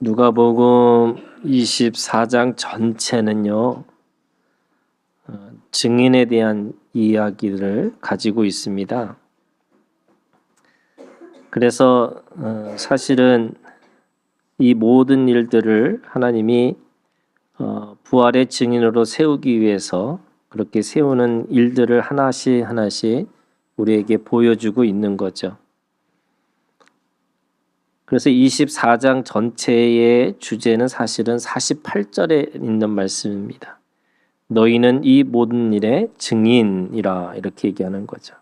누가복음 24장 전체는요, 증인에 대한 이야기를 가지고 있습니다. 그래서 사실은 이 모든 일들을 하나님이 부활의 증인으로 세우기 위해서 그렇게 세우는 일들을 하나씩 하나씩 우리에게 보여주고 있는 거죠. 그래서 24장 전체의 주제는 사실은 48절에 있는 말씀입니다. 너희는 이 모든 일의 증인이라 이렇게 얘기하는 거죠.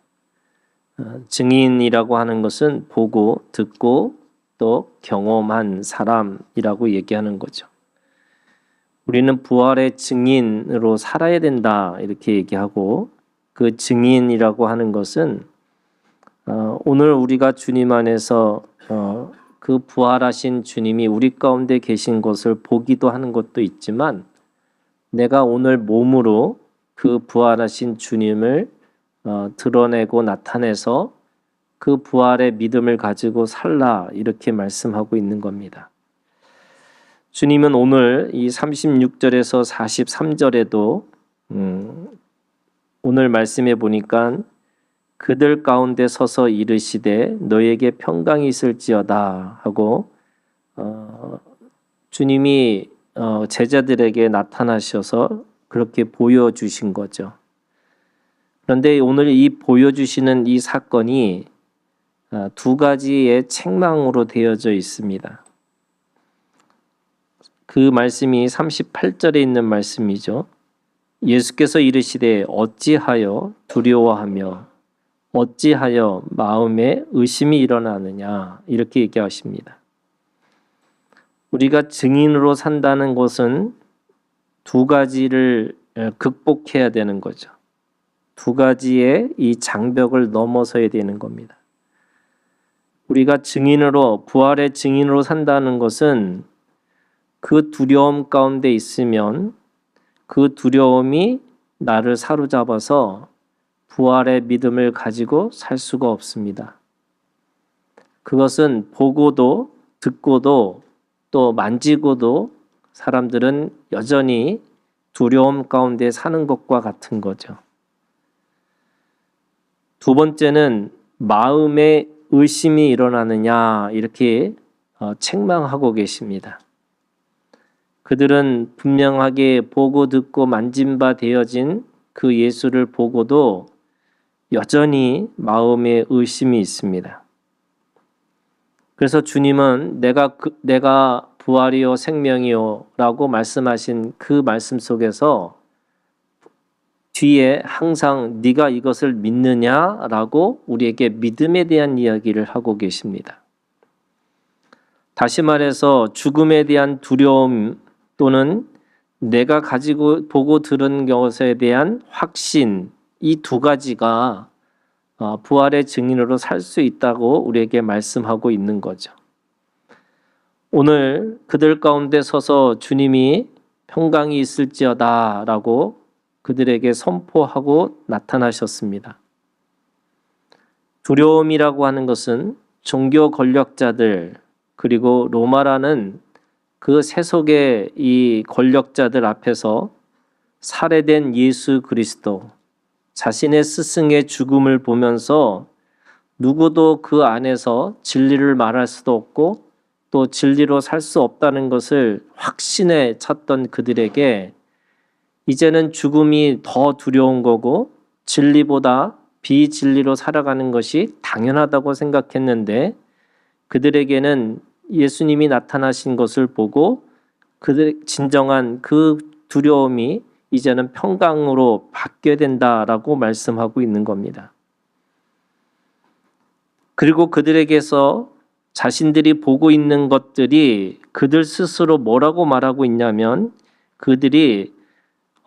증인이라고 하는 것은 보고 듣고 또 경험한 사람이라고 얘기하는 거죠. 우리는 부활의 증인으로 살아야 된다 이렇게 얘기하고, 그 증인이라고 하는 것은 오늘 우리가 주님 안에서 그 부활하신 주님이 우리 가운데 계신 것을 보기도 하는 것도 있지만, 내가 오늘 몸으로 그 부활하신 주님을 드러내고 나타내서 그 부활의 믿음을 가지고 살라 이렇게 말씀하고 있는 겁니다. 주님은 오늘 이 36절에서 43절에도 오늘 말씀해 보니까 그들 가운데 서서 이르시되 너에게 평강이 있을지어다 하고 주님이 제자들에게 나타나셔서 그렇게 보여주신 거죠. 그런데 오늘 이 보여주시는 이 사건이 두 가지의 책망으로 되어져 있습니다. 그 말씀이 38절에 있는 말씀이죠. 예수께서 이르시되 어찌하여 두려워하며 어찌하여 마음에 의심이 일어나느냐 이렇게 얘기하십니다. 우리가 증인으로 산다는 것은 두 가지를 극복해야 되는 거죠. 두 가지의 이 장벽을 넘어서야 되는 겁니다. 우리가 증인으로, 부활의 증인으로 산다는 것은 그 두려움 가운데 있으면 그 두려움이 나를 사로잡아서 부활의 믿음을 가지고 살 수가 없습니다. 그것은 보고도 듣고도 또 만지고도 사람들은 여전히 두려움 가운데 사는 것과 같은 거죠. 두 번째는 마음에 의심이 일어나느냐 이렇게 책망하고 계십니다. 그들은 분명하게 보고 듣고 만진 바 되어진 그 예수를 보고도 여전히 마음에 의심이 있습니다. 그래서 주님은 내가 부활이요 생명이요 라고 말씀하신 그 말씀 속에서 뒤에 항상 네가 이것을 믿느냐라고 우리에게 믿음에 대한 이야기를 하고 계십니다. 다시 말해서 죽음에 대한 두려움 또는 내가 가지고 보고 들은 것에 대한 확신, 이 두 가지가 부활의 증인으로 살 수 있다고 우리에게 말씀하고 있는 거죠. 오늘 그들 가운데 서서 주님이 평강이 있을지어다 라고 그들에게 선포하고 나타나셨습니다. 두려움이라고 하는 것은 종교 권력자들 그리고 로마라는 그 세속의 이 권력자들 앞에서 살해된 예수 그리스도, 자신의 스승의 죽음을 보면서 누구도 그 안에서 진리를 말할 수도 없고 또 진리로 살 수 없다는 것을 확신에 찼던 그들에게 이제는 죽음이 더 두려운 거고 진리보다 비진리로 살아가는 것이 당연하다고 생각했는데, 그들에게는 예수님이 나타나신 것을 보고 그들의 진정한 그 두려움이 이제는 평강으로 바뀌어야 된다라고 말씀하고 있는 겁니다. 그리고 그들에게서 자신들이 보고 있는 것들이 그들 스스로 뭐라고 말하고 있냐면, 그들이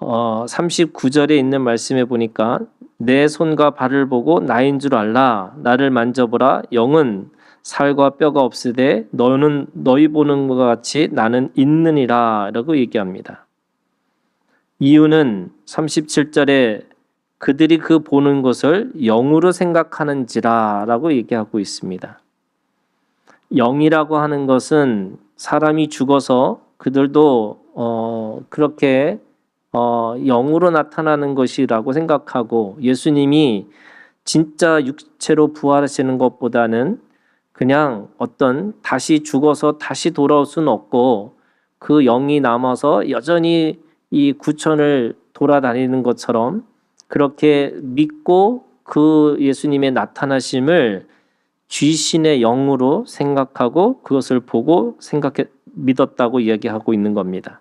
39절에 있는 말씀에 보니까 내 손과 발을 보고 나인 줄 알라. 나를 만져보라. 영은 살과 뼈가 없으되 너는 너희 보는 것과 같이 나는 있느니라 라고 얘기합니다. 이유는 37절에 그들이 그 보는 것을 영으로 생각하는지라 라고 얘기하고 있습니다. 영이라고 하는 것은 사람이 죽어서 그들도 그렇게 영으로 나타나는 것이라고 생각하고 예수님이 진짜 육체로 부활하시는 것보다는 그냥 어떤 다시 죽어서 다시 돌아올 수는 없고 그 영이 남아서 여전히 이 구천을 돌아다니는 것처럼 그렇게 믿고 그 예수님의 나타나심을 귀신의 영으로 생각하고 그것을 보고 믿었다고 이야기하고 있는 겁니다.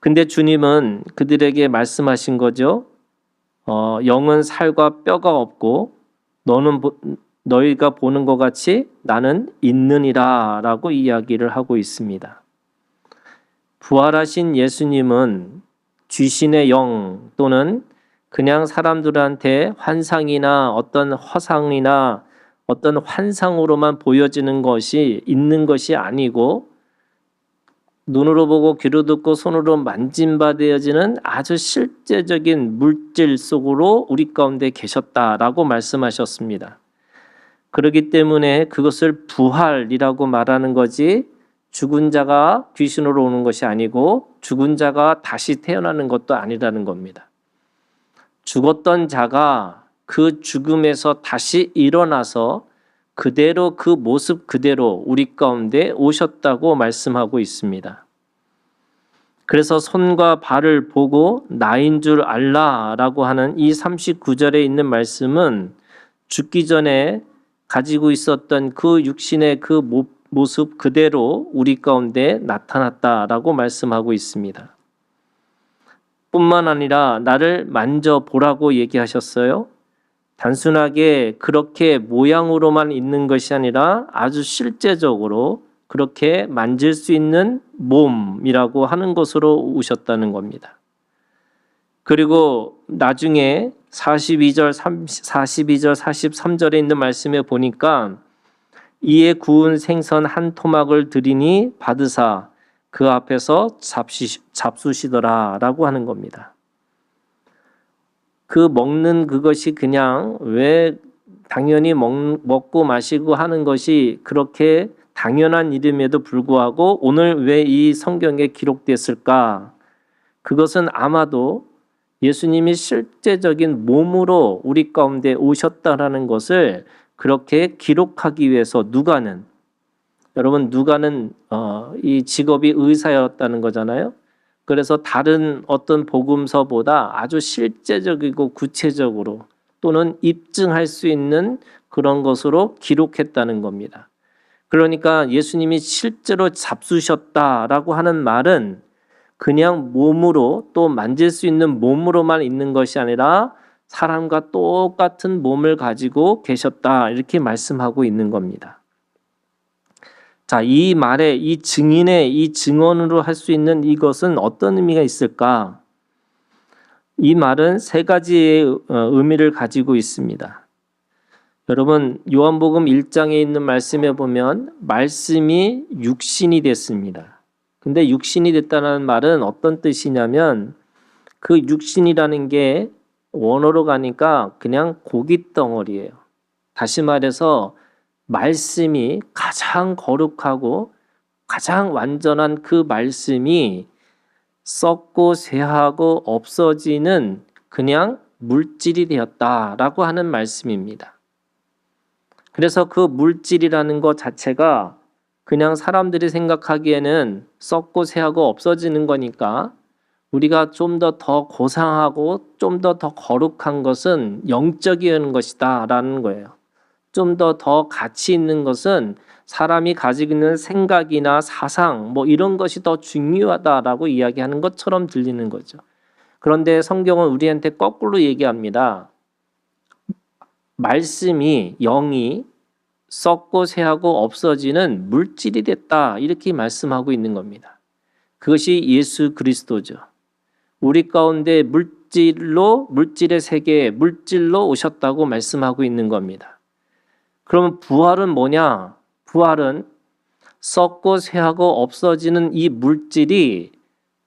근데 주님은 그들에게 말씀하신 거죠. 영은 살과 뼈가 없고 너희가 보는 것 같이 나는 있느니라 라고 이야기를 하고 있습니다. 부활하신 예수님은 귀신의 영 또는 그냥 사람들한테 환상이나 어떤 허상이나 어떤 환상으로만 보여지는 것이 있는 것이 아니고 눈으로 보고 귀로 듣고 손으로 만진받아지는 아주 실제적인 물질 속으로 우리 가운데 계셨다라고 말씀하셨습니다. 그렇기 때문에 그것을 부활이라고 말하는 거지 죽은 자가 귀신으로 오는 것이 아니고 죽은 자가 다시 태어나는 것도 아니라는 겁니다. 죽었던 자가 그 죽음에서 다시 일어나서 그대로 그 모습 그대로 우리 가운데 오셨다고 말씀하고 있습니다. 그래서 손과 발을 보고 나인 줄 알라라고 하는 이 39절에 있는 말씀은 죽기 전에 가지고 있었던 그 육신의 그 모습 그대로 우리 가운데 나타났다라고 말씀하고 있습니다. 뿐만 아니라 나를 만져보라고 얘기하셨어요. 단순하게 그렇게 모양으로만 있는 것이 아니라 아주 실제적으로 그렇게 만질 수 있는 몸이라고 하는 것으로 오셨다는 겁니다. 그리고 나중에 42절, 43절에 있는 말씀에 보니까 이에 구운 생선 한 토막을 드리니 받으사 그 앞에서 잡수시더라 라고 하는 겁니다. 그 먹는 그것이 그냥 왜 당연히 먹고 마시고 하는 것이 그렇게 당연한 일임에도 불구하고 오늘 왜 이 성경에 기록됐을까? 그것은 아마도 예수님이 실제적인 몸으로 우리 가운데 오셨다라는 것을 그렇게 기록하기 위해서 여러분 누가는 이 직업이 의사였다는 거잖아요. 그래서 다른 어떤 복음서보다 아주 실제적이고 구체적으로 또는 입증할 수 있는 그런 것으로 기록했다는 겁니다. 그러니까 예수님이 실제로 잡수셨다라고 하는 말은 그냥 몸으로 또 만질 수 있는 몸으로만 있는 것이 아니라 사람과 똑같은 몸을 가지고 계셨다 이렇게 말씀하고 있는 겁니다. 자, 이 말에 이 증인의 이 증언으로 할 수 있는 이것은 어떤 의미가 있을까? 이 말은 세 가지의 의미를 가지고 있습니다. 여러분 요한복음 1장에 있는 말씀에 보면 말씀이 육신이 됐습니다. 근데 육신이 됐다는 말은 어떤 뜻이냐면 그 육신이라는 게 원어로 가니까 그냥 고기 덩어리예요. 다시 말해서 말씀이 가장 거룩하고 가장 완전한 그 말씀이 썩고 쇠하고 없어지는 그냥 물질이 되었다라고 하는 말씀입니다. 그래서 그 물질이라는 것 자체가 그냥 사람들이 생각하기에는 썩고 쇠하고 없어지는 거니까 우리가 좀 더 고상하고 좀 더 거룩한 것은 영적인 것이다 라는 거예요. 좀 더 가치 있는 것은 사람이 가지고 있는 생각이나 사상 이런 것이 더 중요하다라고 이야기하는 것처럼 들리는 거죠. 그런데 성경은 우리한테 거꾸로 얘기합니다. 말씀이 영이 썩고 쇠하고 없어지는 물질이 됐다 이렇게 말씀하고 있는 겁니다. 그것이 예수 그리스도죠. 우리 가운데 물질의 세계에 물질로 오셨다고 말씀하고 있는 겁니다. 그러면 부활은 뭐냐? 부활은 썩고 쇠하고 없어지는 이 물질이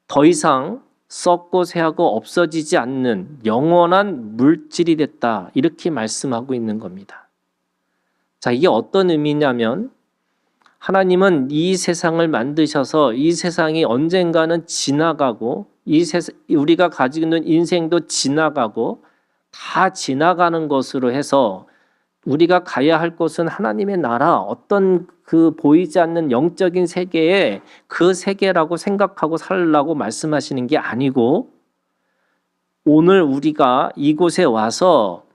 더 이상 썩고 쇠하고 없어지지 않는 영원한 물질이 됐다 이렇게 말씀하고 있는 겁니다. 자, 이게 어떤 의미냐면 하나님은 이 세상을 만드셔서 이 세상이 언젠가는 지나가고 우리가 가지고 있는 인생도 지나가고 다 지나가는 것으로 해서 우리가 가야 할 곳은 하나님의 나라, 어떤 그 보이지 않는 영적인 세계에 그 세계라고 생각하고 살라고 말씀하시는 게 아니고, 오늘 우리가 이곳에 와서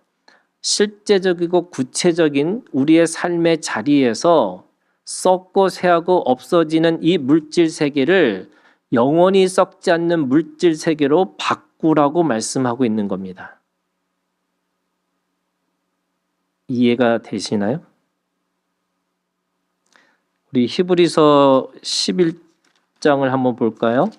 실제적이고 구체적인 우리의 삶의 자리에서 썩고 새하고 없어지는 이 물질 세계를 영원히 썩지 않는 물질 세계로 바꾸라고 말씀하고 있는 겁니다. 이해가 되시나요? 우리 히브리서 11장을 한번 볼까요?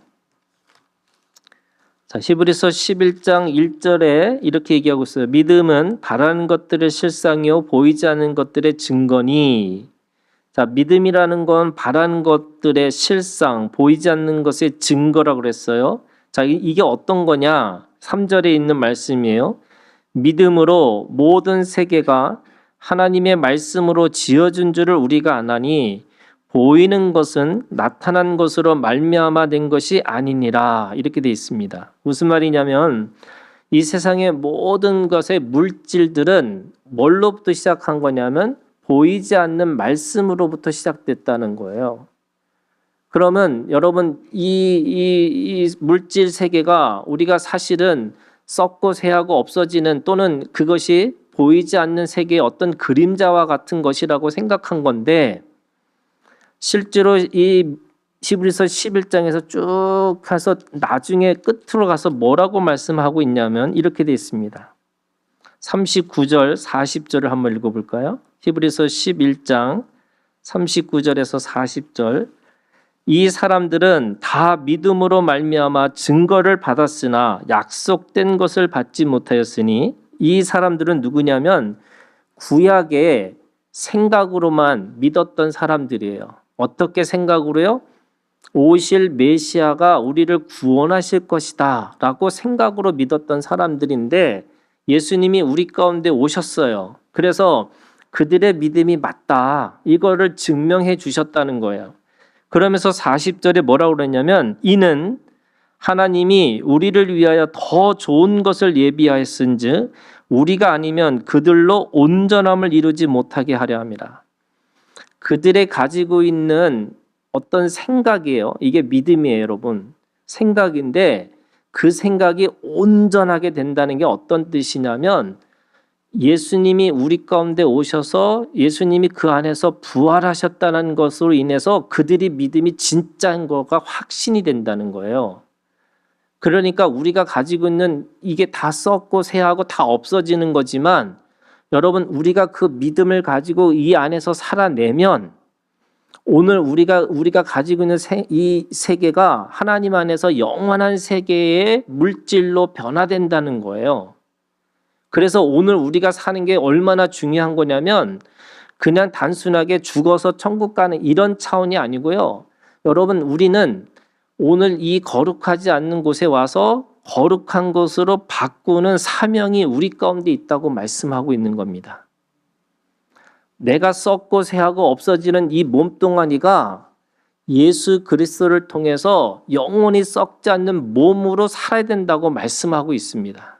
자, 히브리서 11장 1절에 이렇게 얘기하고 있어요. 믿음은 바라는 것들의 실상이요 보이지 않는 것들의 증거니. 자, 믿음이라는 건 바라는 것들의 실상, 보이지 않는 것의 증거라고 그랬어요. 자, 이게 어떤 거냐? 3절에 있는 말씀이에요. 믿음으로 모든 세계가 하나님의 말씀으로 지어준 줄을 우리가 아나니 보이는 것은 나타난 것으로 말미암아 된 것이 아니니라. 이렇게 돼 있습니다. 무슨 말이냐면 이 세상의 모든 것의 물질들은 뭘로부터 시작한 거냐면 보이지 않는 말씀으로부터 시작됐다는 거예요. 그러면 여러분 이 물질 세계가 우리가 사실은 썩고 새하고 없어지는 또는 그것이 보이지 않는 세계의 어떤 그림자와 같은 것이라고 생각한 건데, 실제로 이 히브리서 11장에서 쭉 가서 나중에 끝으로 가서 뭐라고 말씀하고 있냐면 이렇게 되어 있습니다. 39절 40절을 한번 읽어볼까요? 히브리서 11장 39절에서 40절. 이 사람들은 다 믿음으로 말미암아 증거를 받았으나 약속된 것을 받지 못하였으니, 이 사람들은 누구냐면 구약의 생각으로만 믿었던 사람들이에요. 어떻게 생각으로요? 오실 메시아가 우리를 구원하실 것이다 라고 생각으로 믿었던 사람들인데, 예수님이 우리 가운데 오셨어요. 그래서 그들의 믿음이 맞다, 이거를 증명해 주셨다는 거예요. 그러면서 40절에 뭐라고 그랬냐면, 이는 하나님이 우리를 위하여 더 좋은 것을 예비하였은즉 우리가 아니면 그들로 온전함을 이루지 못하게 하려 함이라. 그들의 가지고 있는 어떤 생각이에요. 이게 믿음이에요, 여러분. 생각인데 그 생각이 온전하게 된다는 게 어떤 뜻이냐면, 예수님이 우리 가운데 오셔서 예수님이 그 안에서 부활하셨다는 것으로 인해서 그들이 믿음이 진짜인 거가 확신이 된다는 거예요. 그러니까 우리가 가지고 있는 이게 다 썩고 새하고 다 없어지는 거지만, 여러분 우리가 그 믿음을 가지고 이 안에서 살아내면 오늘 우리가 가지고 있는 이 세계가 하나님 안에서 영원한 세계의 물질로 변화된다는 거예요. 그래서 오늘 우리가 사는 게 얼마나 중요한 거냐면, 그냥 단순하게 죽어서 천국 가는 이런 차원이 아니고요. 여러분 우리는 오늘 이 거룩하지 않는 곳에 와서 거룩한 것으로 바꾸는 사명이 우리 가운데 있다고 말씀하고 있는 겁니다. 내가 썩고 새하고 없어지는 이 몸뚱아리가 예수 그리스도를 통해서 영원히 썩지 않는 몸으로 살아야 된다고 말씀하고 있습니다.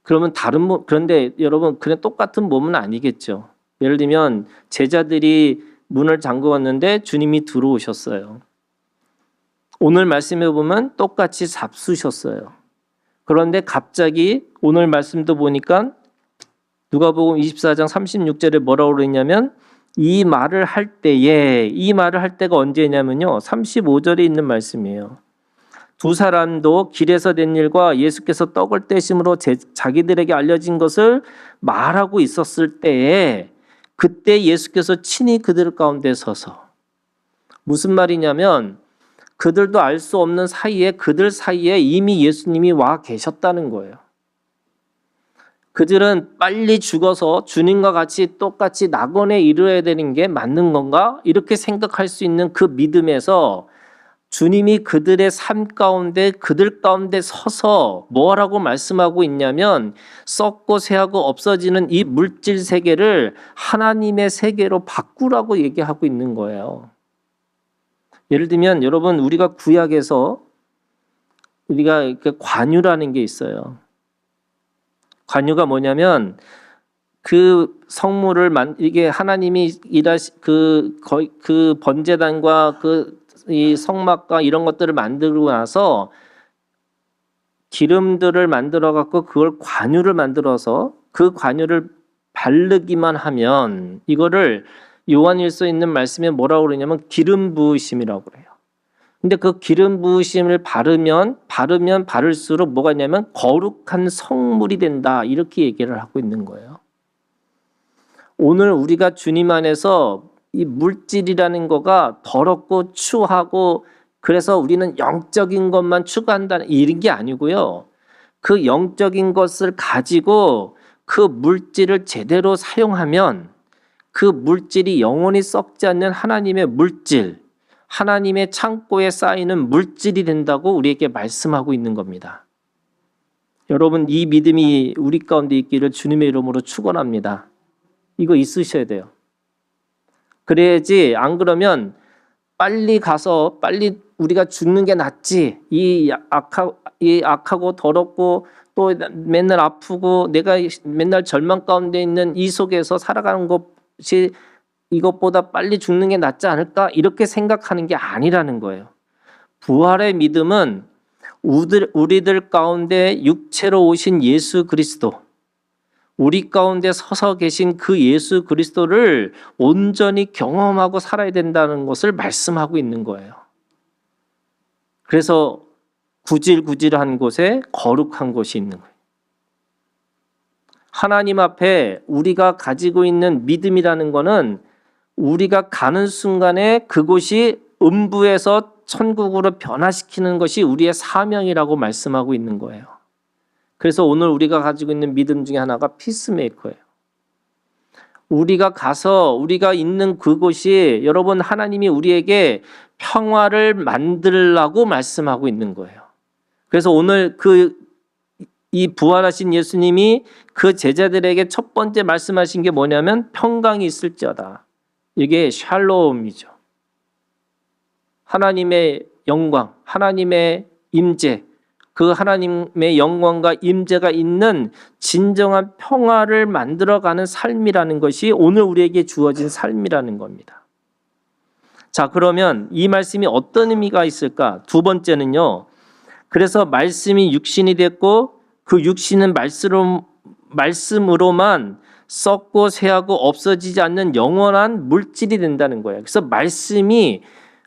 그러면 그런데 여러분 그냥 똑같은 몸은 아니겠죠. 예를 들면 제자들이 문을 잠그었는데 주님이 들어오셨어요. 오늘 말씀해 보면 똑같이 잡수셨어요. 그런데 갑자기 오늘 말씀도 보니까 누가복음 24장 36절에 뭐라고 그랬냐면, 이 말을 할 때가 언제냐면요, 35절에 있는 말씀이에요. 두 사람도 길에서 된 일과 예수께서 떡을 떼심으로 자기들에게 알려진 것을 말하고 있었을 때에, 그때 예수께서 친히 그들 가운데 서서, 무슨 말이냐면 그들도 알 수 없는 사이에 그들 사이에 이미 예수님이 와 계셨다는 거예요. 그들은 빨리 죽어서 주님과 같이 똑같이 낙원에 이르러야 되는 게 맞는 건가? 이렇게 생각할 수 있는 그 믿음에서 주님이 그들의 삶 가운데 그들 가운데 서서 뭐라고 말씀하고 있냐면 썩고 새하고 없어지는 이 물질 세계를 하나님의 세계로 바꾸라고 얘기하고 있는 거예요. 예를 들면 여러분 우리가 구약에서 우리가 관유라는 게 있어요. 관유가 뭐냐면 그 성물을 이게 하나님이 그 번제단과 이 성막과 이런 것들을 만들고 나서 기름들을 만들어 갖고 그걸 관유를 만들어서 그 관유를 바르기만 하면 이거를 요한일서에 있는 말씀에 뭐라고 그러냐면 기름 부으심이라고 그래요. 근데 그 기름 부으심을 바르면 바를수록 뭐가 있냐면 거룩한 성물이 된다. 이렇게 얘기를 하고 있는 거예요. 오늘 우리가 주님 안에서 이 물질이라는 거가 더럽고 추하고 그래서 우리는 영적인 것만 추구한다는 이런 게 아니고요. 그 영적인 것을 가지고 그 물질을 제대로 사용하면 그 물질이 영원히 썩지 않는 하나님의 물질, 하나님의 창고에 쌓이는 물질이 된다고 우리에게 말씀하고 있는 겁니다. 여러분 이 믿음이 우리 가운데 있기를 주님의 이름으로 축원합니다. 이거 있으셔야 돼요. 그래야지 안 그러면 빨리 가서 빨리 우리가 죽는 게 낫지. 이 악하고 더럽고 또 맨날 아프고 내가 맨날 절망 가운데 있는 이 속에서 살아가는 것이 이것보다 빨리 죽는 게 낫지 않을까? 이렇게 생각하는 게 아니라는 거예요. 부활의 믿음은 우리들 가운데 육체로 오신 예수 그리스도, 우리 가운데 서서 계신 그 예수 그리스도를 온전히 경험하고 살아야 된다는 것을 말씀하고 있는 거예요. 그래서 구질구질한 곳에 거룩한 곳이 있는 거예요. 하나님 앞에 우리가 가지고 있는 믿음이라는 거는 우리가 가는 순간에 그곳이 음부에서 천국으로 변화시키는 것이 우리의 사명이라고 말씀하고 있는 거예요. 그래서 오늘 우리가 가지고 있는 믿음 중에 하나가 피스메이커예요. 우리가 가서 우리가 있는 그곳이 여러분 하나님이 우리에게 평화를 만들라고 말씀하고 있는 거예요. 그래서 오늘 이 부활하신 예수님이 그 제자들에게 첫 번째 말씀하신 게 뭐냐면 평강이 있을지어다. 이게 샬롬이죠. 하나님의 영광, 하나님의 임재, 그 하나님의 영광과 임재가 있는 진정한 평화를 만들어가는 삶이라는 것이 오늘 우리에게 주어진 삶이라는 겁니다. 자, 그러면 이 말씀이 어떤 의미가 있을까? 두 번째는요. 그래서 말씀이 육신이 됐고 그 육신은 말씀으로만 썩고 새하고 없어지지 않는 영원한 물질이 된다는 거예요. 그래서 말씀이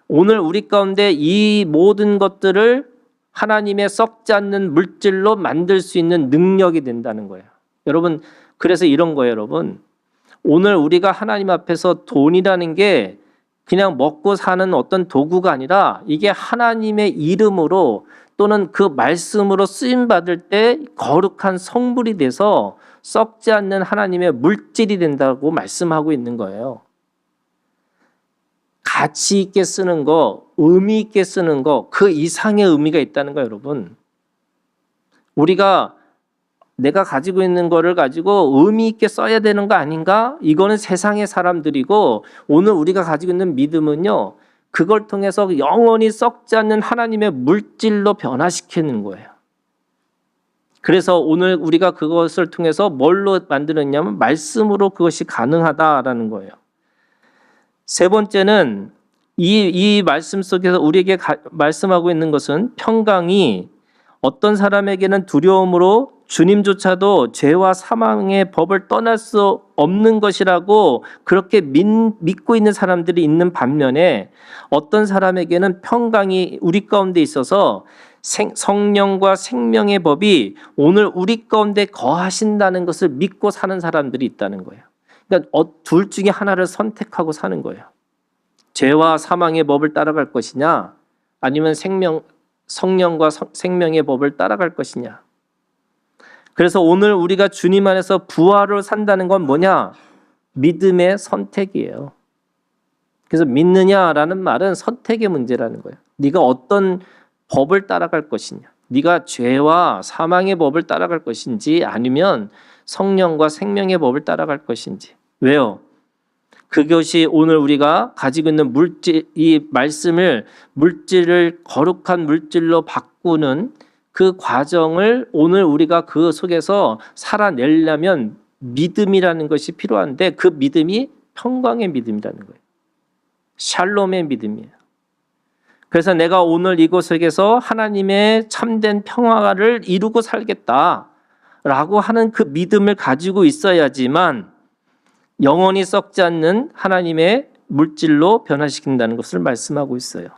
오늘 우리 가운데 이 모든 것들을 하나님의 썩지 않는 물질로 만들 수 있는 능력이 된다는 거예요. 여러분, 그래서 이런 거예요, 여러분. 오늘 우리가 하나님 앞에서 돈이라는 게 그냥 먹고 사는 어떤 도구가 아니라 이게 하나님의 이름으로 또는 그 말씀으로 쓰임 받을 때 거룩한 성물이 돼서 썩지 않는 하나님의 물질이 된다고 말씀하고 있는 거예요. 가치 있게 쓰는 거, 의미 있게 쓰는 거, 그 이상의 의미가 있다는 거예요, 여러분. 우리가 내가 가지고 있는 거를 가지고 의미 있게 써야 되는 거 아닌가? 이거는 세상의 사람들이고 오늘 우리가 가지고 있는 믿음은요. 그걸 통해서 영원히 썩지 않는 하나님의 물질로 변화시키는 거예요. 그래서 오늘 우리가 그것을 통해서 뭘로 만드느냐면 말씀으로 그것이 가능하다라는 거예요. 세 번째는 이 말씀 속에서 우리에게 말씀하고 있는 것은 평강이 어떤 사람에게는 두려움으로 주님조차도 죄와 사망의 법을 떠날 수 없는 것이라고 그렇게 믿고 있는 사람들이 있는 반면에 어떤 사람에게는 평강이 우리 가운데 있어서 성령과 생명의 법이 오늘 우리 가운데 거하신다는 것을 믿고 사는 사람들이 있다는 거예요. 그러니까 둘 중에 하나를 선택하고 사는 거예요. 죄와 사망의 법을 따라갈 것이냐 아니면 성령과 생명의 법을 따라갈 것이냐. 그래서 오늘 우리가 주님 안에서 부활을 산다는 건 뭐냐? 믿음의 선택이에요. 그래서 믿느냐라는 말은 선택의 문제라는 거예요. 네가 어떤 법을 따라갈 것이냐. 네가 죄와 사망의 법을 따라갈 것인지 아니면 성령과 생명의 법을 따라갈 것인지. 왜요? 그것이 오늘 우리가 가지고 있는 물질, 이 말씀을 물질을 거룩한 물질로 바꾸는 그 과정을 오늘 우리가 그 속에서 살아내려면 믿음이라는 것이 필요한데 그 믿음이 평강의 믿음이라는 거예요. 샬롬의 믿음이에요. 그래서 내가 오늘 이곳 속에서 하나님의 참된 평화를 이루고 살겠다라고 하는 그 믿음을 가지고 있어야지만 영원히 썩지 않는 하나님의 물질로 변화시킨다는 것을 말씀하고 있어요.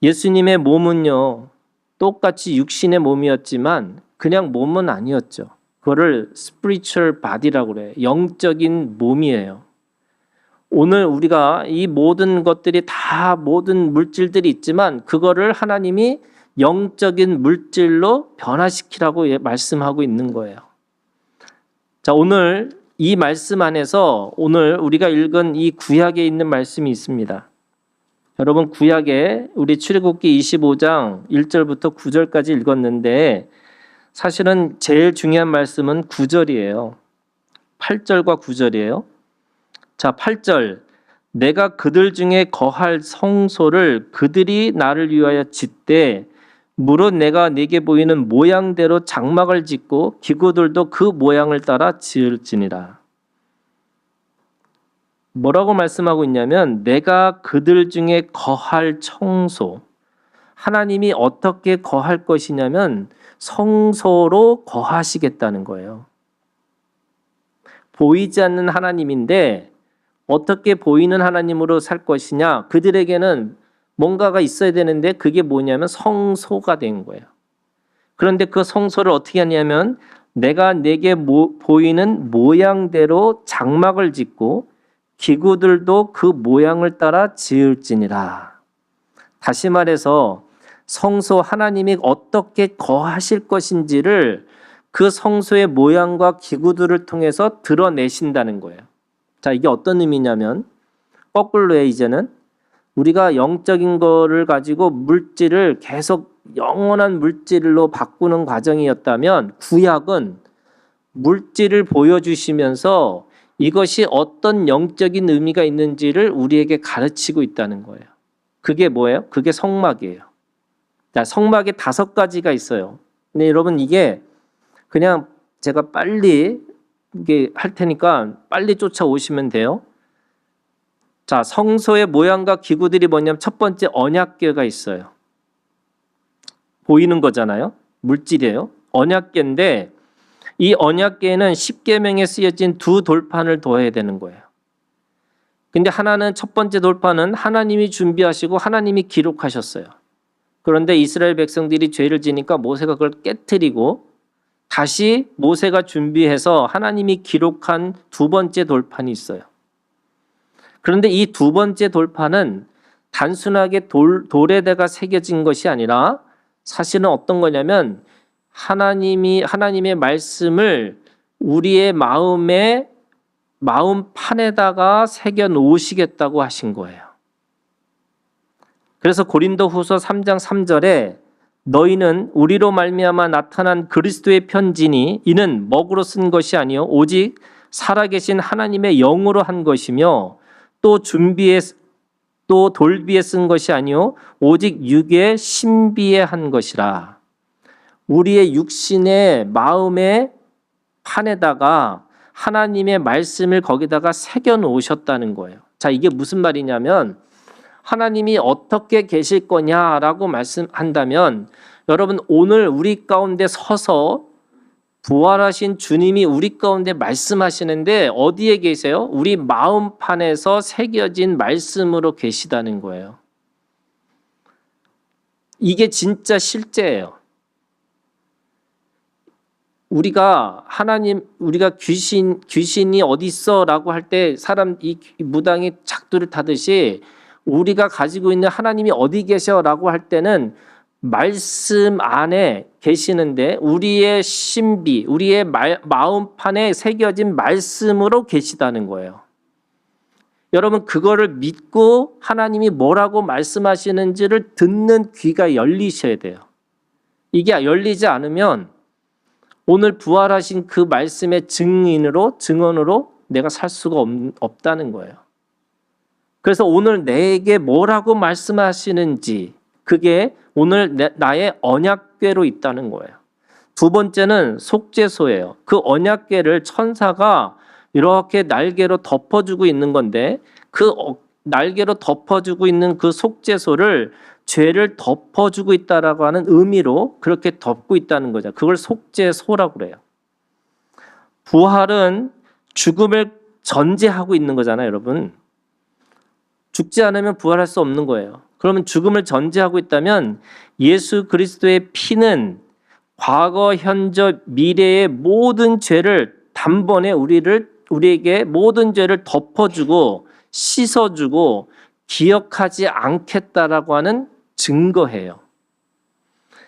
예수님의 몸은요, 똑같이 육신의 몸이었지만 그냥 몸은 아니었죠. 그거를 spiritual body라고 그래요. 영적인 몸이에요. 오늘 우리가 이 모든 것들이 다 모든 물질들이 있지만 그거를 하나님이 영적인 물질로 변화시키라고 말씀하고 있는 거예요. 자, 오늘 이 말씀 안에서 오늘 우리가 읽은 이 구약에 있는 말씀이 있습니다. 여러분 구약에 우리 출애굽기 25장 1절부터 9절까지 읽었는데 사실은 제일 중요한 말씀은 9절이에요. 8절과 9절이에요. 자, 8절. 내가 그들 중에 거할 성소를 그들이 나를 위하여 짓되 무릇 내가 네게 보이는 모양대로 장막을 짓고 기구들도 그 모양을 따라 지을지니라. 뭐라고 말씀하고 있냐면 내가 그들 중에 거할 청소. 하나님이 어떻게 거할 것이냐면 성소로 거하시겠다는 거예요. 보이지 않는 하나님인데 어떻게 보이는 하나님으로 살 것이냐? 그들에게는 뭔가가 있어야 되는데 그게 뭐냐면 성소가 된 거예요. 그런데 그 성소를 어떻게 하냐면 내가 내게 보이는 모양대로 장막을 짓고 기구들도 그 모양을 따라 지을지니라. 다시 말해서 성소 하나님이 어떻게 거하실 것인지를 그 성소의 모양과 기구들을 통해서 드러내신다는 거예요. 자, 이게 어떤 의미냐면 거꾸로 해 이제는 우리가 영적인 거를 가지고 물질을 계속 영원한 물질로 바꾸는 과정이었다면 구약은 물질을 보여주시면서 이것이 어떤 영적인 의미가 있는지를 우리에게 가르치고 있다는 거예요. 그게 뭐예요? 그게 성막이에요. 자, 성막에 5가지가 있어요. 근데 여러분 이게 그냥 제가 빨리 이게 할 테니까 빨리 쫓아오시면 돼요. 자, 성소의 모양과 기구들이 뭐냐면 첫 번째 언약궤가 있어요. 보이는 거잖아요. 물질이에요. 언약궤인데 이 언약궤에는 십계명에 쓰여진 2 돌판을 둬야 되는 거예요. 근데 하나는 첫 번째 돌판은 하나님이 준비하시고 하나님이 기록하셨어요. 그런데 이스라엘 백성들이 죄를 지니까 모세가 그걸 깨트리고 다시 모세가 준비해서 하나님이 기록한 2번째 돌판이 있어요. 그런데 이 2번째 돌판은 단순하게 돌에다가 새겨진 것이 아니라 사실은 어떤 거냐면 하나님의 말씀을 우리의 마음판에다가 새겨 놓으시겠다고 하신 거예요. 그래서 고린도후서 3장 3절에 너희는 우리로 말미암아 나타난 그리스도의 편지니 이는 먹으로 쓴 것이 아니요 오직 살아계신 하나님의 영으로 한 것이며 또 돌비에 쓴 것이 아니요 오직 육의 신비에 한 것이라. 우리의 육신의 마음의 판에다가 하나님의 말씀을 거기다가 새겨 놓으셨다는 거예요. 자, 이게 무슨 말이냐면 하나님이 어떻게 계실 거냐라고 말씀한다면 여러분 오늘 우리 가운데 서서 부활하신 주님이 우리 가운데 말씀하시는데 어디에 계세요? 우리 마음판에서 새겨진 말씀으로 계시다는 거예요. 이게 진짜 실제예요. 우리가 귀신이 어디 있어라고 할 때 이 무당이 작두를 타듯이 우리가 가지고 있는 하나님이 어디 계셔라고 할 때는 말씀 안에 계시는데 우리의 신비, 우리의 마음판에 새겨진 말씀으로 계시다는 거예요. 여러분 그거를 믿고 하나님이 뭐라고 말씀하시는지를 듣는 귀가 열리셔야 돼요. 이게 열리지 않으면 오늘 부활하신 그 말씀의 증언으로 내가 살 수가 없다는 거예요. 그래서 오늘 내게 뭐라고 말씀하시는지 그게 오늘 나의 언약궤로 있다는 거예요. 두 번째는 속죄소예요. 그 언약궤를 천사가 이렇게 날개로 덮어주고 있는 건데 그 날개로 덮어주고 있는 그 속죄소를 죄를 덮어주고 있다라고 하는 의미로 그렇게 덮고 있다는 거죠. 그걸 속죄소라고 그래요. 부활은 죽음을 전제하고 있는 거잖아요, 여러분. 죽지 않으면 부활할 수 없는 거예요. 그러면 죽음을 전제하고 있다면 예수 그리스도의 피는 과거, 현재, 미래의 모든 죄를 단번에 우리에게 모든 죄를 덮어주고 씻어주고 기억하지 않겠다라고 하는 증거예요.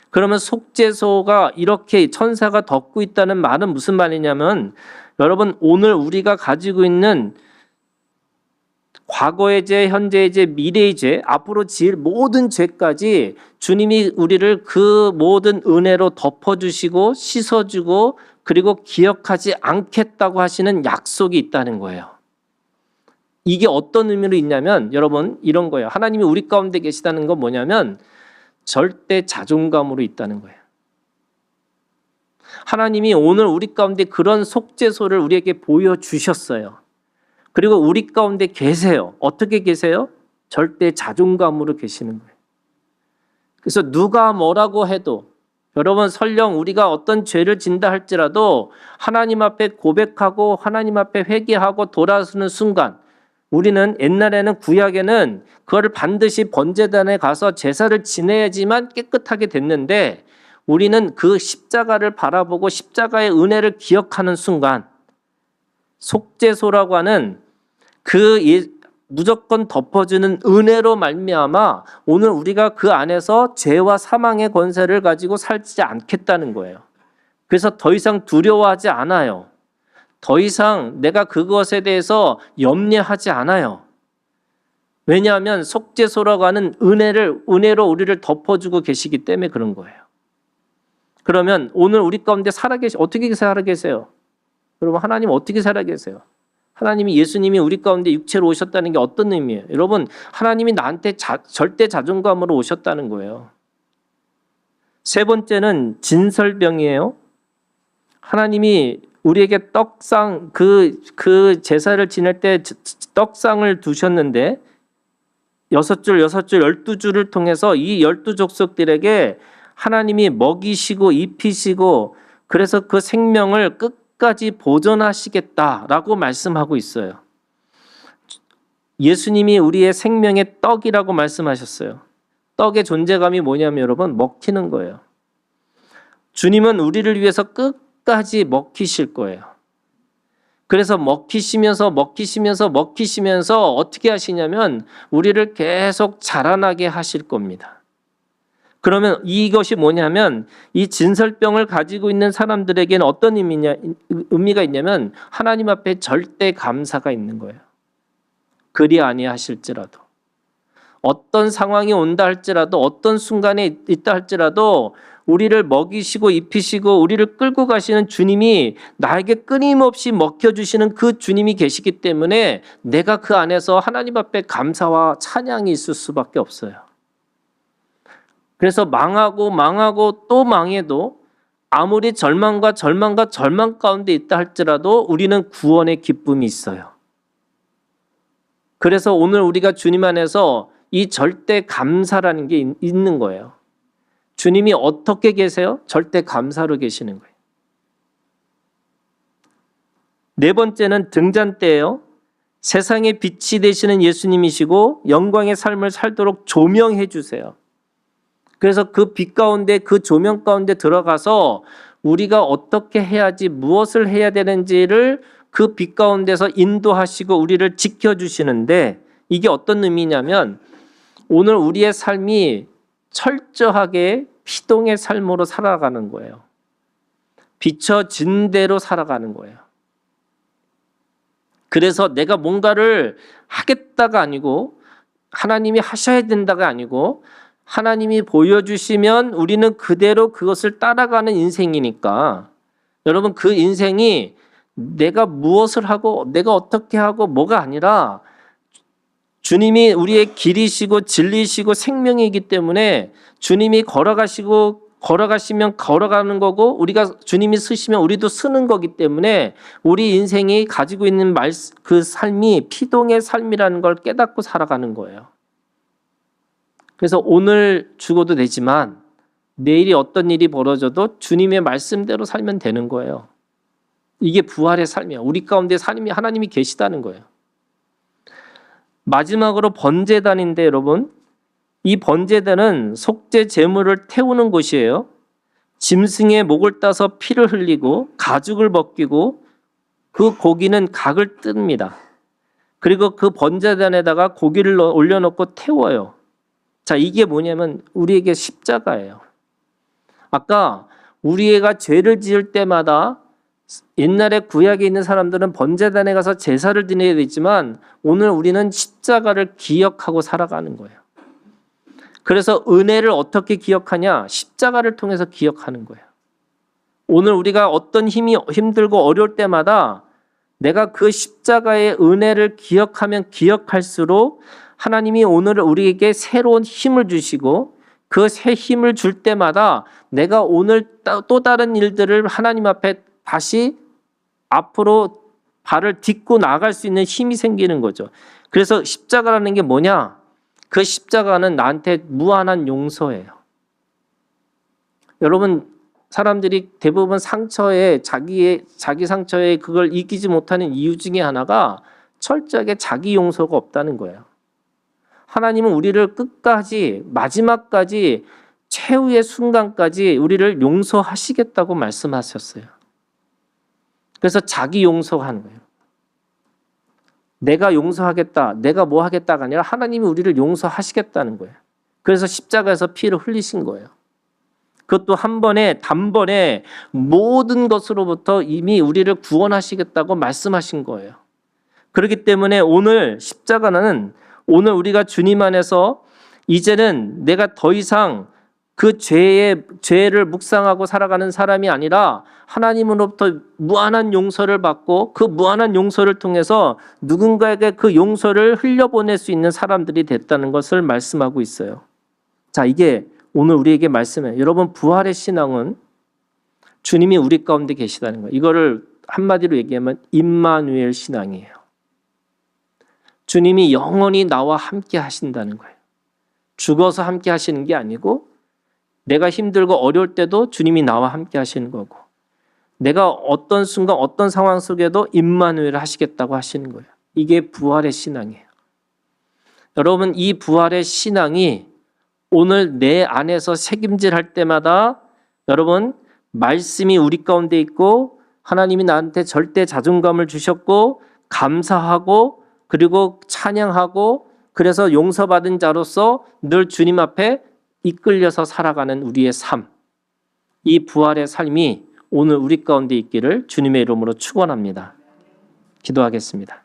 그러면 속죄소가 이렇게 천사가 덮고 있다는 말은 무슨 말이냐면 여러분 오늘 우리가 가지고 있는 과거의 죄, 현재의 죄, 미래의 죄, 앞으로 지을 모든 죄까지 주님이 우리를 그 모든 은혜로 덮어주시고 씻어주고 그리고 기억하지 않겠다고 하시는 약속이 있다는 거예요. 이게 어떤 의미로 있냐면 여러분 이런 거예요. 하나님이 우리 가운데 계시다는 건 뭐냐면 절대 자존감으로 있다는 거예요. 하나님이 오늘 우리 가운데 그런 속죄소를 우리에게 보여주셨어요. 그리고 우리 가운데 계세요. 어떻게 계세요? 절대 자존감으로 계시는 거예요. 그래서 누가 뭐라고 해도 여러분 설령 우리가 어떤 죄를 진다 할지라도 하나님 앞에 고백하고 하나님 앞에 회개하고 돌아서는 순간 우리는 옛날에는 구약에는 그거를 반드시 번제단에 가서 제사를 지내야지만 깨끗하게 됐는데 우리는 그 십자가를 바라보고 십자가의 은혜를 기억하는 순간 속죄소라고 하는 그 무조건 덮어주는 은혜로 말미암아 오늘 우리가 그 안에서 죄와 사망의 권세를 가지고 살지 않겠다는 거예요. 그래서 더 이상 두려워하지 않아요. 더 이상 내가 그것에 대해서 염려하지 않아요. 왜냐하면 속죄소라고 하는 은혜로 우리를 덮어주고 계시기 때문에 그런 거예요. 그러면 오늘 우리 가운데 어떻게 살아 계세요? 여러분 하나님 어떻게 살아 계세요? 하나님이 예수님이 우리 가운데 육체로 오셨다는 게 어떤 의미예요? 여러분 하나님이 나한테 절대 자존감으로 오셨다는 거예요. 세 번째는 진설병이에요. 하나님이 우리에게 떡상 그 제사를 지낼 때 떡상을 두셨는데 6줄 12줄을 통해서 이 12족속들에게 하나님이 먹이시고 입히시고 그래서 그 생명을 끝까지 보존하시겠다라고 말씀하고 있어요. 예수님이 우리의 생명의 떡이라고 말씀하셨어요. 떡의 존재감이 뭐냐면 여러분 먹히는 거예요. 주님은 우리를 위해서 끝까지 먹히실 거예요. 그래서 먹히시면서 어떻게 하시냐면 우리를 계속 자라나게 하실 겁니다. 그러면 이것이 뭐냐면 이 진설병을 가지고 있는 사람들에게는 어떤 의미가 있냐면 하나님 앞에 절대 감사가 있는 거예요. 그리 아니하실지라도 어떤 상황이 온다 할지라도 어떤 순간에 있다 할지라도 우리를 먹이시고 입히시고 우리를 끌고 가시는 주님이 나에게 끊임없이 먹혀주시는 그 주님이 계시기 때문에 내가 그 안에서 하나님 앞에 감사와 찬양이 있을 수밖에 없어요. 그래서 망하고 또 망해도 아무리 절망 가운데 있다 할지라도 우리는 구원의 기쁨이 있어요. 그래서 오늘 우리가 주님 안에서 이 절대 감사라는 게 있는 거예요. 주님이 어떻게 계세요? 절대 감사로 계시는 거예요. 네 번째는 등잔대예요. 세상의 빛이 되시는 예수님이시고 영광의 삶을 살도록 조명해 주세요. 그래서 그 빛 가운데 그 조명 가운데 들어가서 우리가 어떻게 해야지 무엇을 해야 되는지를 그 빛 가운데서 인도하시고 우리를 지켜주시는데 이게 어떤 의미냐면 오늘 우리의 삶이 철저하게 피동의 삶으로 살아가는 거예요. 비춰진 대로 살아가는 거예요. 그래서 내가 뭔가를 하겠다가 아니고 하나님이 하셔야 된다가 아니고 하나님이 보여주시면 우리는 그대로 그것을 따라가는 인생이니까 여러분 그 인생이 내가 무엇을 하고 내가 어떻게 하고 뭐가 아니라 주님이 우리의 길이시고 진리시고 생명이기 때문에 주님이 걸어가시면 걸어가는 거고 우리가 주님이 쓰시면 우리도 쓰는 거기 때문에 우리 인생이 가지고 있는 그 삶이 피동의 삶이라는 걸 깨닫고 살아가는 거예요. 그래서 오늘 죽어도 되지만 내일이 어떤 일이 벌어져도 주님의 말씀대로 살면 되는 거예요. 이게 부활의 삶이야. 우리 가운데 하나님이 계시다는 거예요. 마지막으로 번제단인데 여러분 이 번제단은 속죄 제물을 태우는 곳이에요. 짐승의 목을 따서 피를 흘리고 가죽을 벗기고 그 고기는 각을 뜹니다. 그리고 그 번제단에다가 고기를 올려놓고 태워요. 자, 이게 뭐냐면 우리에게 십자가예요. 아까 우리가 죄를 지을 때마다 옛날에 구약에 있는 사람들은 번제단에 가서 제사를 드려야 되지만 오늘 우리는 십자가를 기억하고 살아가는 거예요. 그래서 은혜를 어떻게 기억하냐? 십자가를 통해서 기억하는 거예요. 오늘 우리가 어떤 힘이 힘들고 어려울 때마다 내가 그 십자가의 은혜를 기억하면 기억할수록 하나님이 오늘 우리에게 새로운 힘을 주시고 그 새 힘을 줄 때마다 내가 오늘 또 다른 일들을 하나님 앞에 다시 앞으로 발을 딛고 나아갈 수 있는 힘이 생기는 거죠. 그래서 십자가라는 게 뭐냐? 그 십자가는 나한테 무한한 용서예요. 여러분 사람들이 대부분 상처에 자기 상처에 그걸 이기지 못하는 이유 중에 하나가 철저하게 자기 용서가 없다는 거예요. 하나님은 우리를 끝까지 마지막까지 최후의 순간까지 우리를 용서하시겠다고 말씀하셨어요. 그래서 자기 용서하는 거예요. 내가 용서하겠다, 내가 뭐 하겠다가 아니라 하나님이 우리를 용서하시겠다는 거예요. 그래서 십자가에서 피를 흘리신 거예요. 그것도 한 번에 단번에 모든 것으로부터 이미 우리를 구원하시겠다고 말씀하신 거예요. 그렇기 때문에 오늘 십자가는 오늘 우리가 주님 안에서 이제는 내가 더 이상 그 죄를 묵상하고 살아가는 사람이 아니라 하나님으로부터 무한한 용서를 받고 그 무한한 용서를 통해서 누군가에게 그 용서를 흘려보낼 수 있는 사람들이 됐다는 것을 말씀하고 있어요. 자, 이게 오늘 우리에게 말씀해요. 여러분 부활의 신앙은 주님이 우리 가운데 계시다는 거예요. 이거를 한마디로 얘기하면 임마누엘 신앙이에요. 주님이 영원히 나와 함께 하신다는 거예요. 죽어서 함께 하시는 게 아니고 내가 힘들고 어려울 때도 주님이 나와 함께 하시는 거고 내가 어떤 순간 어떤 상황 속에도 임마누엘을 하시겠다고 하시는 거예요. 이게 부활의 신앙이에요. 여러분 이 부활의 신앙이 오늘 내 안에서 책임질할 때마다 여러분 말씀이 우리 가운데 있고 하나님이 나한테 절대 자존감을 주셨고 감사하고 그리고 찬양하고 그래서 용서받은 자로서 늘 주님 앞에 이끌려서 살아가는 우리의 삶, 이 부활의 삶이 오늘 우리 가운데 있기를 주님의 이름으로 축원합니다. 기도하겠습니다.